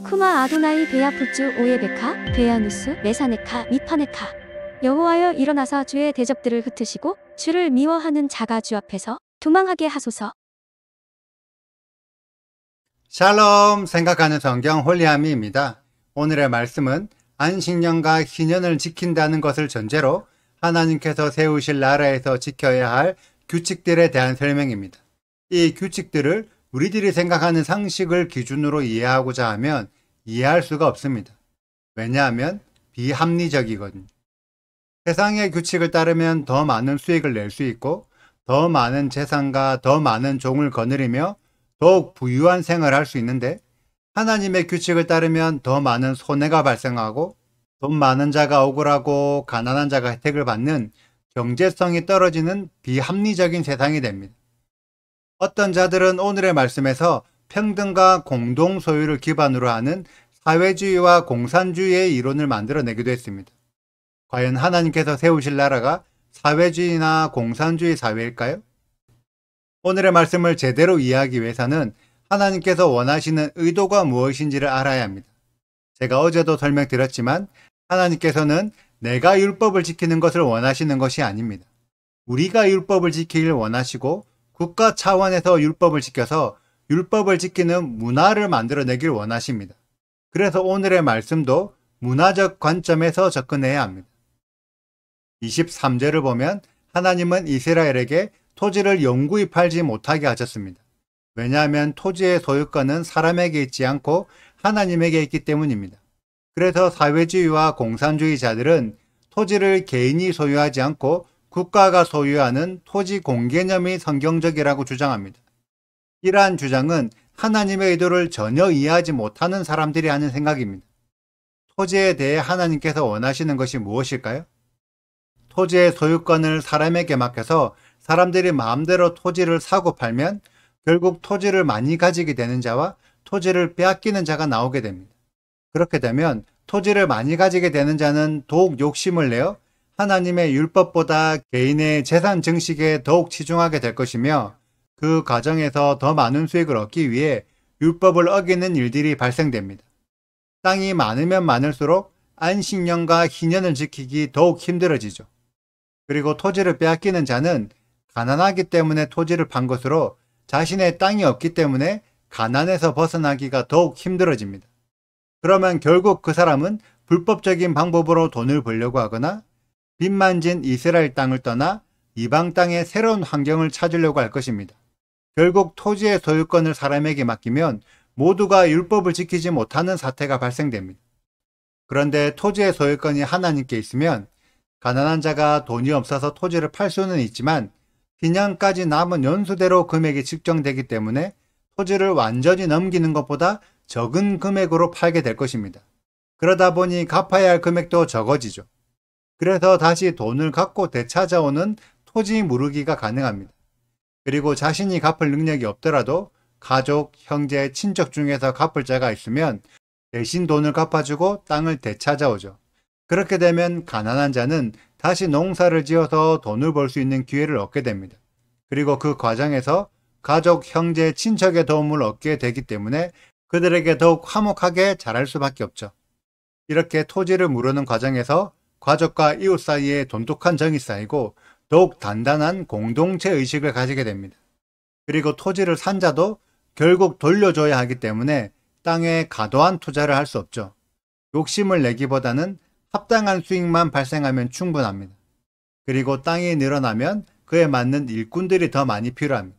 쿠마 아도나이 베야푸츠 오예베카 베야누스 메사네카 미파네카. 여호와여 일어나사 주의 대적들을 흩으시고 주를 미워하는 자가 주 앞에서 도망하게 하소서. 샬롬, 생각하는 성경 홀리아미입니다. 오늘의 말씀은 안식년과 희년을 지킨다는 것을 전제로 하나님께서 세우실 나라에서 지켜야 할 규칙들에 대한 설명입니다. 이 규칙들을 우리들이 생각하는 상식을 기준으로 이해하고자 하면 이해할 수가 없습니다. 왜냐하면 비합리적이거든요. 세상의 규칙을 따르면 더 많은 수익을 낼 수 있고 더 많은 재산과 더 많은 종을 거느리며 더욱 부유한 생활을 할 수 있는데, 하나님의 규칙을 따르면 더 많은 손해가 발생하고 돈 많은 자가 억울하고 가난한 자가 혜택을 받는 경제성이 떨어지는 비합리적인 세상이 됩니다. 어떤 자들은 오늘의 말씀에서 평등과 공동 소유를 기반으로 하는 사회주의와 공산주의의 이론을 만들어내기도 했습니다. 과연 하나님께서 세우실 나라가 사회주의나 공산주의 사회일까요? 오늘의 말씀을 제대로 이해하기 위해서는 하나님께서 원하시는 의도가 무엇인지를 알아야 합니다. 제가 어제도 설명드렸지만 하나님께서는 내가 율법을 지키는 것을 원하시는 것이 아닙니다. 우리가 율법을 지키길 원하시고 국가 차원에서 율법을 지켜서 율법을 지키는 문화를 만들어내길 원하십니다. 그래서 오늘의 말씀도 문화적 관점에서 접근해야 합니다. 23절을 보면 하나님은 이스라엘에게 토지를 영구히 팔지 못하게 하셨습니다. 왜냐하면 토지의 소유권은 사람에게 있지 않고 하나님에게 있기 때문입니다. 그래서 사회주의와 공산주의자들은 토지를 개인이 소유하지 않고 국가가 소유하는 토지 공개념이 성경적이라고 주장합니다. 이러한 주장은 하나님의 의도를 전혀 이해하지 못하는 사람들이 하는 생각입니다. 토지에 대해 하나님께서 원하시는 것이 무엇일까요? 토지의 소유권을 사람에게 맡겨서 사람들이 마음대로 토지를 사고 팔면 결국 토지를 많이 가지게 되는 자와 토지를 빼앗기는 자가 나오게 됩니다. 그렇게 되면 토지를 많이 가지게 되는 자는 더욱 욕심을 내어 하나님의 율법보다 개인의 재산 증식에 더욱 치중하게 될 것이며, 그 과정에서 더 많은 수익을 얻기 위해 율법을 어기는 일들이 발생됩니다. 땅이 많으면 많을수록 안식년과 희년을 지키기 더욱 힘들어지죠. 그리고 토지를 빼앗기는 자는 가난하기 때문에 토지를 판 것으로 자신의 땅이 없기 때문에 가난에서 벗어나기가 더욱 힘들어집니다. 그러면 결국 그 사람은 불법적인 방법으로 돈을 벌려고 하거나 빚만진 이스라엘 땅을 떠나 이방 땅의 새로운 환경을 찾으려고 할 것입니다. 결국 토지의 소유권을 사람에게 맡기면 모두가 율법을 지키지 못하는 사태가 발생됩니다. 그런데 토지의 소유권이 하나님께 있으면 가난한 자가 돈이 없어서 토지를 팔 수는 있지만 희년까지 남은 연수대로 금액이 측정되기 때문에 토지를 완전히 넘기는 것보다 적은 금액으로 팔게 될 것입니다. 그러다 보니 갚아야 할 금액도 적어지죠. 그래서 다시 돈을 갖고 되찾아오는 토지 무르기가 가능합니다. 그리고 자신이 갚을 능력이 없더라도 가족, 형제, 친척 중에서 갚을 자가 있으면 대신 돈을 갚아주고 땅을 되찾아오죠. 그렇게 되면 가난한 자는 다시 농사를 지어서 돈을 벌 수 있는 기회를 얻게 됩니다. 그리고 그 과정에서 가족, 형제, 친척의 도움을 얻게 되기 때문에 그들에게 더욱 화목하게 자랄 수밖에 없죠. 이렇게 토지를 무르는 과정에서 가족과 이웃 사이에 돈독한 정이 쌓이고 더욱 단단한 공동체 의식을 가지게 됩니다. 그리고 토지를 산 자도 결국 돌려줘야 하기 때문에 땅에 과도한 투자를 할 수 없죠. 욕심을 내기보다는 합당한 수익만 발생하면 충분합니다. 그리고 땅이 늘어나면 그에 맞는 일꾼들이 더 많이 필요합니다.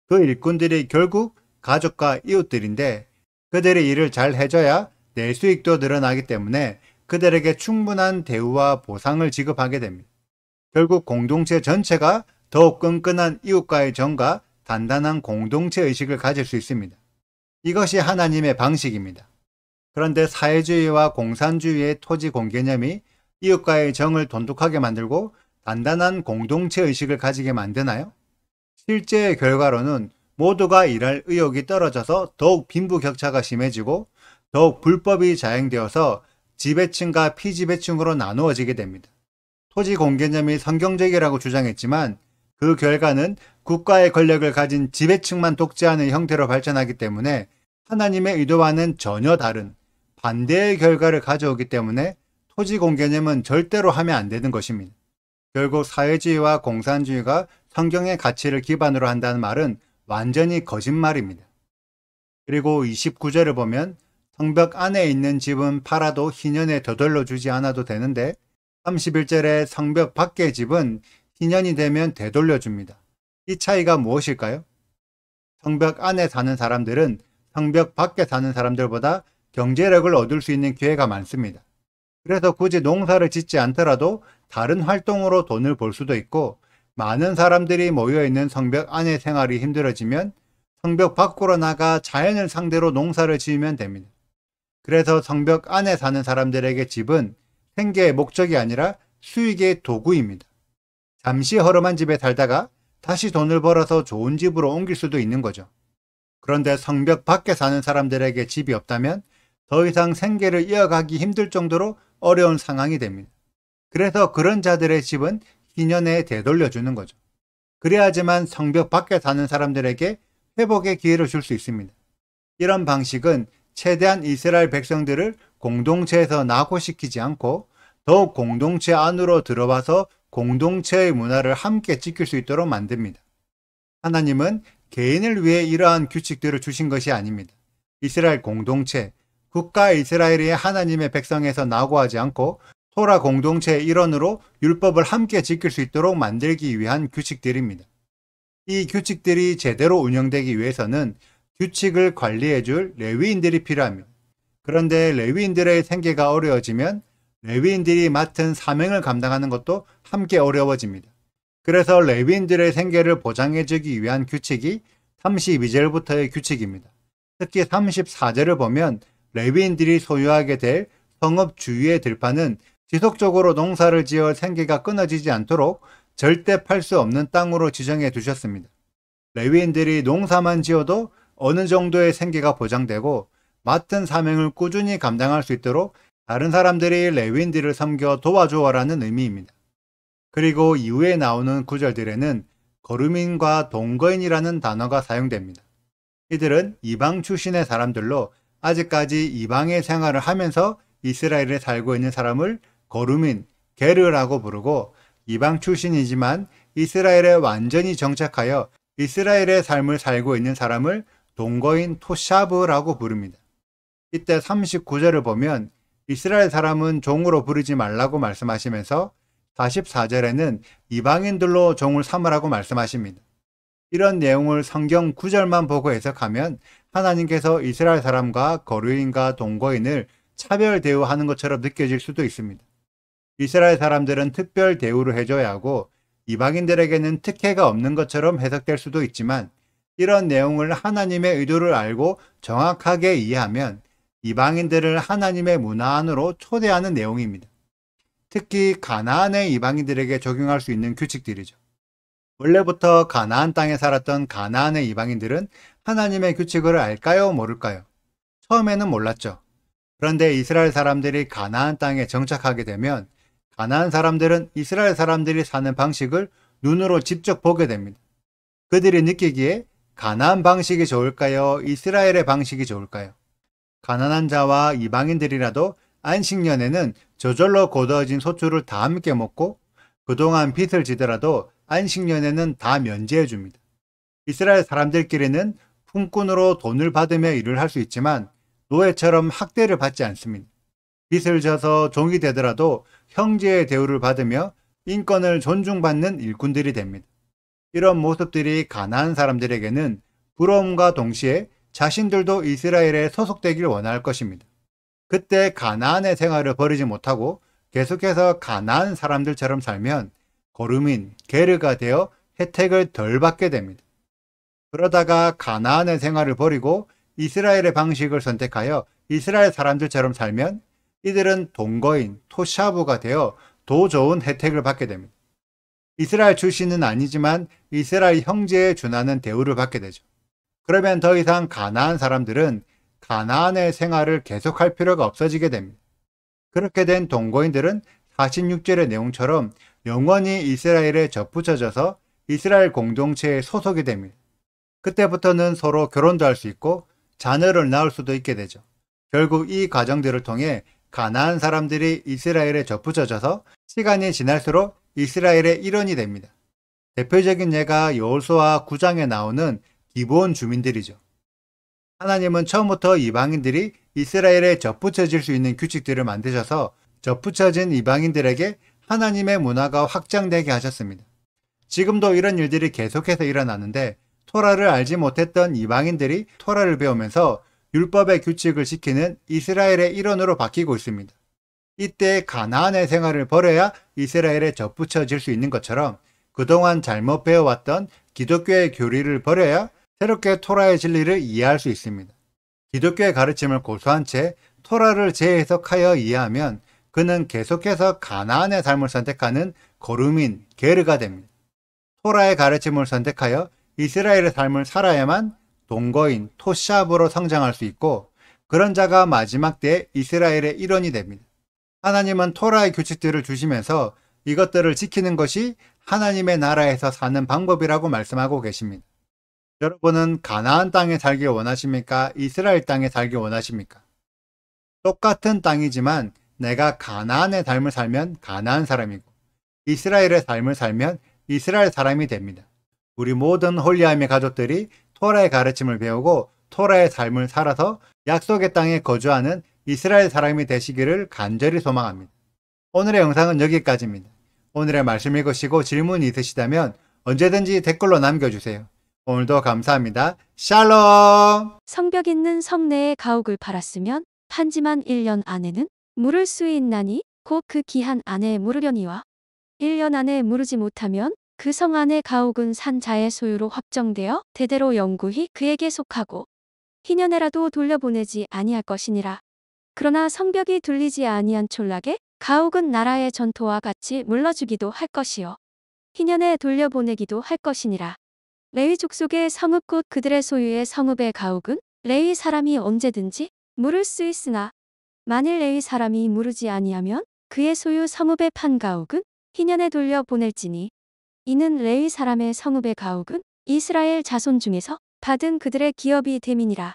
그 일꾼들이 결국 가족과 이웃들인데 그들이 일을 잘 해줘야 내 수익도 늘어나기 때문에 그들에게 충분한 대우와 보상을 지급하게 됩니다. 결국 공동체 전체가 더욱 끈끈한 이웃과의 정과 단단한 공동체 의식을 가질 수 있습니다. 이것이 하나님의 방식입니다. 그런데 사회주의와 공산주의의 토지 공개념이 이웃과의 정을 돈독하게 만들고 단단한 공동체 의식을 가지게 만드나요? 실제의 결과로는 모두가 일할 의욕이 떨어져서 더욱 빈부격차가 심해지고 더욱 불법이 자행되어서 지배층과 피지배층으로 나누어지게 됩니다. 토지 공개념이 성경적이라고 주장했지만 그 결과는 국가의 권력을 가진 지배층만 독재하는 형태로 발전하기 때문에 하나님의 의도와는 전혀 다른 반대의 결과를 가져오기 때문에 토지공 개념은 절대로 하면 안 되는 것입니다. 결국 사회주의와 공산주의가 성경의 가치를 기반으로 한다는 말은 완전히 거짓말입니다. 그리고 29절을 보면 성벽 안에 있는 집은 팔아도 희년에 되돌려 주지 않아도 되는데 31절에 성벽 밖의 집은 희년이 되면 되돌려 줍니다. 이 차이가 무엇일까요? 성벽 안에 사는 사람들은 성벽 밖에 사는 사람들보다 경제력을 얻을 수 있는 기회가 많습니다. 그래서 굳이 농사를 짓지 않더라도 다른 활동으로 돈을 벌 수도 있고, 많은 사람들이 모여있는 성벽 안의 생활이 힘들어지면 성벽 밖으로 나가 자연을 상대로 농사를 지으면 됩니다. 그래서 성벽 안에 사는 사람들에게 집은 생계의 목적이 아니라 수익의 도구입니다. 잠시 허름한 집에 살다가 다시 돈을 벌어서 좋은 집으로 옮길 수도 있는 거죠. 그런데 성벽 밖에 사는 사람들에게 집이 없다면 더 이상 생계를 이어가기 힘들 정도로 어려운 상황이 됩니다. 그래서 그런 자들의 집은 희년에 되돌려주는 거죠. 그래야지만 성벽 밖에 사는 사람들에게 회복의 기회를 줄 수 있습니다. 이런 방식은 최대한 이스라엘 백성들을 공동체에서 낙오시키지 않고 더욱 공동체 안으로 들어와서 공동체의 문화를 함께 지킬 수 있도록 만듭니다. 하나님은 개인을 위해 이러한 규칙들을 주신 것이 아닙니다. 이스라엘 공동체, 국가 이스라엘이 하나님의 백성에서 낙오하지 않고 토라 공동체의 일원으로 율법을 함께 지킬 수 있도록 만들기 위한 규칙들입니다. 이 규칙들이 제대로 운영되기 위해서는 규칙을 관리해 줄 레위인들이 필요합니다. 그런데 레위인들의 생계가 어려워지면 레위인들이 맡은 사명을 감당하는 것도 함께 어려워집니다. 그래서 레위인들의 생계를 보장해 주기 위한 규칙이 32절부터의 규칙입니다. 특히 34절을 보면 레위인들이 소유하게 될 성읍 주위의 들판은 지속적으로 농사를 지어 생계가 끊어지지 않도록 절대 팔 수 없는 땅으로 지정해 두셨습니다. 레위인들이 농사만 지어도 어느 정도의 생계가 보장되고 맡은 사명을 꾸준히 감당할 수 있도록 다른 사람들이 레위인들을 섬겨 도와주어라는 의미입니다. 그리고 이후에 나오는 구절들에는 거루민과 동거인이라는 단어가 사용됩니다. 이들은 이방 출신의 사람들로 아직까지 이방의 생활을 하면서 이스라엘에 살고 있는 사람을 거루민, 게르라고 부르고, 이방 출신이지만 이스라엘에 완전히 정착하여 이스라엘의 삶을 살고 있는 사람을 동거인 토샤브라고 부릅니다. 이때 39절을 보면 이스라엘 사람은 종으로 부르지 말라고 말씀하시면서 44절에는 이방인들로 종을 삼으라고 말씀하십니다. 이런 내용을 성경 9절만 보고 해석하면 하나님께서 이스라엘 사람과 거류인과 동거인을 차별 대우하는 것처럼 느껴질 수도 있습니다. 이스라엘 사람들은 특별 대우를 해줘야 하고 이방인들에게는 특혜가 없는 것처럼 해석될 수도 있지만, 이런 내용을 하나님의 의도를 알고 정확하게 이해하면 이방인들을 하나님의 문화 안으로 초대하는 내용입니다. 특히 가나안의 이방인들에게 적용할 수 있는 규칙들이죠. 원래부터 가나안 땅에 살았던 가나안의 이방인들은 하나님의 규칙을 알까요, 모를까요? 처음에는 몰랐죠. 그런데 이스라엘 사람들이 가나안 땅에 정착하게 되면 가나안 사람들은 이스라엘 사람들이 사는 방식을 눈으로 직접 보게 됩니다. 그들이 느끼기에 가나안 방식이 좋을까요? 이스라엘의 방식이 좋을까요? 가난한 자와 이방인들이라도 안식년에는 저절로 거두어진 소출을 다 함께 먹고 그동안 빚을 지더라도 안식년에는 다 면제해 줍니다. 이스라엘 사람들끼리는 품꾼으로 돈을 받으며 일을 할 수 있지만 노예처럼 학대를 받지 않습니다. 빚을 져서 종이 되더라도 형제의 대우를 받으며 인권을 존중받는 일꾼들이 됩니다. 이런 모습들이 가나안 사람들에게는 부러움과 동시에 자신들도 이스라엘에 소속되길 원할 것입니다. 그때 가나안의 생활을 버리지 못하고 계속해서 가나안 사람들처럼 살면 거루민, 게르가 되어 혜택을 덜 받게 됩니다. 그러다가 가나안의 생활을 버리고 이스라엘의 방식을 선택하여 이스라엘 사람들처럼 살면 이들은 동거인, 토샤브가 되어 더 좋은 혜택을 받게 됩니다. 이스라엘 출신은 아니지만 이스라엘 형제에 준하는 대우를 받게 되죠. 그러면 더 이상 가나안 사람들은 가나안의 생활을 계속할 필요가 없어지게 됩니다. 그렇게 된 동거인들은 46절의 내용처럼 영원히 이스라엘에 접붙여져서 이스라엘 공동체에 소속이 됩니다. 그때부터는 서로 결혼도 할 수 있고 자녀를 낳을 수도 있게 되죠. 결국 이 과정들을 통해 가나안 사람들이 이스라엘에 접붙여져서 시간이 지날수록 이스라엘의 일원이 됩니다. 대표적인 예가 여호수아 9장에 나오는 기브온 주민들이죠. 하나님은 처음부터 이방인들이 이스라엘에 접붙여질 수 있는 규칙들을 만드셔서 접붙여진 이방인들에게 하나님의 문화가 확장되게 하셨습니다. 지금도 이런 일들이 계속해서 일어나는데 토라를 알지 못했던 이방인들이 토라를 배우면서 율법의 규칙을 지키는 이스라엘의 일원으로 바뀌고 있습니다. 이때 가나안의 생활을 버려야 이스라엘에 접붙여질 수 있는 것처럼 그동안 잘못 배워왔던 기독교의 교리를 버려야 새롭게 토라의 진리를 이해할 수 있습니다. 기독교의 가르침을 고수한 채 토라를 재해석하여 이해하면 그는 계속해서 가나안의 삶을 선택하는 거루민, 게르가 됩니다. 토라의 가르침을 선택하여 이스라엘의 삶을 살아야만 동거인, 토시압으로 성장할 수 있고 그런 자가 마지막 때 이스라엘의 일원이 됩니다. 하나님은 토라의 규칙들을 주시면서 이것들을 지키는 것이 하나님의 나라에서 사는 방법이라고 말씀하고 계십니다. 여러분은 가나안 땅에 살기 원하십니까? 이스라엘 땅에 살기 원하십니까? 똑같은 땅이지만 내가 가나안의 삶을 살면 가나안 사람이고 이스라엘의 삶을 살면 이스라엘 사람이 됩니다. 우리 모든 홀리함의 가족들이 토라의 가르침을 배우고 토라의 삶을 살아서 약속의 땅에 거주하는 이스라엘 사람이 되시기를 간절히 소망합니다. 오늘의 영상은 여기까지입니다. 오늘의 말씀 읽으시고 질문이 있으시다면 언제든지 댓글로 남겨주세요. 오늘도 감사합니다. 샬롬! 성벽 있는 성내에 가옥을 팔았으면 판지만 1년 안에는 물을 수 있나니 곧 그 기한 안에 물으려니와 1년 안에 물으지 못하면 그 성 안의 가옥은 산 자의 소유로 확정되어 대대로 영구히 그에게 속하고 희년에라도 돌려보내지 아니할 것이니라. 그러나 성벽이 둘리지 아니한 촌락에 가옥은 나라의 전토와 같이 물러주기도 할 것이요 희년에 돌려보내기도 할 것이니라. 레위 족속의 성읍 곧 그들의 소유의 성읍의 가옥은 레위 사람이 언제든지 물을 수 있으나 만일 레위 사람이 물으지 아니하면 그의 소유 성읍의 판 가옥은 희년에 돌려보낼지니 이는 레위 사람의 성읍의 가옥은 이스라엘 자손 중에서 받은 그들의 기업이 됨이니라.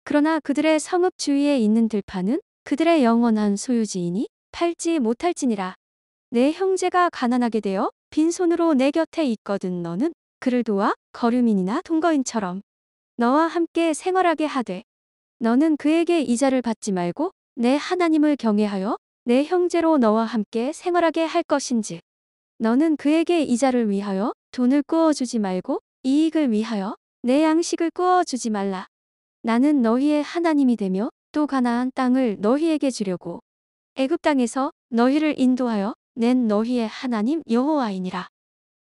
그러나 그들의 성읍 주위에 있는 들판은 그들의 영원한 소유지이니 팔지 못할지니라. 내 형제가 가난하게 되어 빈손으로 내 곁에 있거든 너는 그를 도와 거류민이나 동거인처럼 너와 함께 생활하게 하되 너는 그에게 이자를 받지 말고 내 하나님을 경외하여 내 형제로 너와 함께 생활하게 할 것인즉 너는 그에게 이자를 위하여 돈을 꾸어주지 말고 이익을 위하여 내 양식을 꾸어주지 말라. 나는 너희의 하나님이 되며 또 가나안 땅을 너희에게 주려고 애굽 땅에서 너희를 인도하여 낸 너희의 하나님 여호와이니라.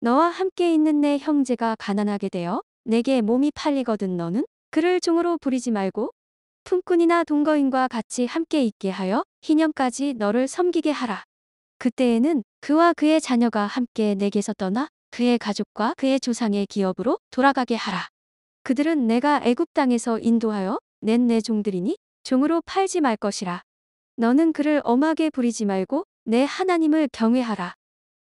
너와 함께 있는 내 형제가 가난하게 되어 내게 몸이 팔리거든 너는 그를 종으로 부리지 말고 품꾼이나 동거인과 같이 함께 있게 하여 희년까지 너를 섬기게 하라. 그때에는 그와 그의 자녀가 함께 내게서 떠나 그의 가족과 그의 조상의 기업으로 돌아가게 하라. 그들은 내가 애굽 땅에서 인도하여 낸 내 종들이니 종으로 팔지 말 것이라. 너는 그를 엄하게 부리지 말고 내 하나님을 경외하라.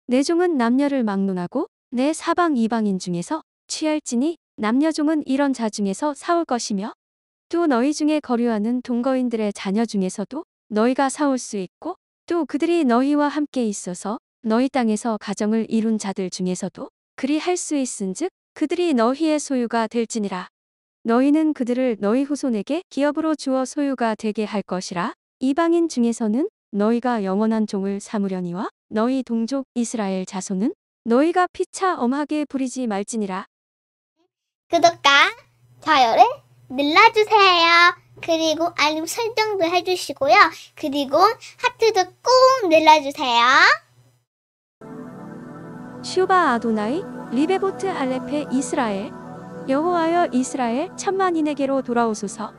내 종은 남녀를 막론하고 내 사방 이방인 중에서 취할지니 남녀종은 이런 자 중에서 사올 것이며 또 너희 중에 거류하는 동거인들의 자녀 중에서도 너희가 사올 수 있고 또 그들이 너희와 함께 있어서 너희 땅에서 가정을 이룬 자들 중에서도 그리 할 수 있은즉 그들이 너희의 소유가 될지니라. 너희는 그들을 너희 후손에게 기업으로 주어 소유가 되게 할 것이라. 이방인 중에서는 너희가 영원한 종을 삼으려니와 너희 동족 이스라엘 자손은 너희가 피차 엄하게 부리지 말지니라. 구독과 좋아요를 눌러주세요. 그리고 알림 설정도 해주시고요. 그리고 하트도 꼭 눌러주세요. 슈바 아도나이 리베보트 알레페 이스라엘 여호와여 이스라엘 천만인에게로 돌아오소서.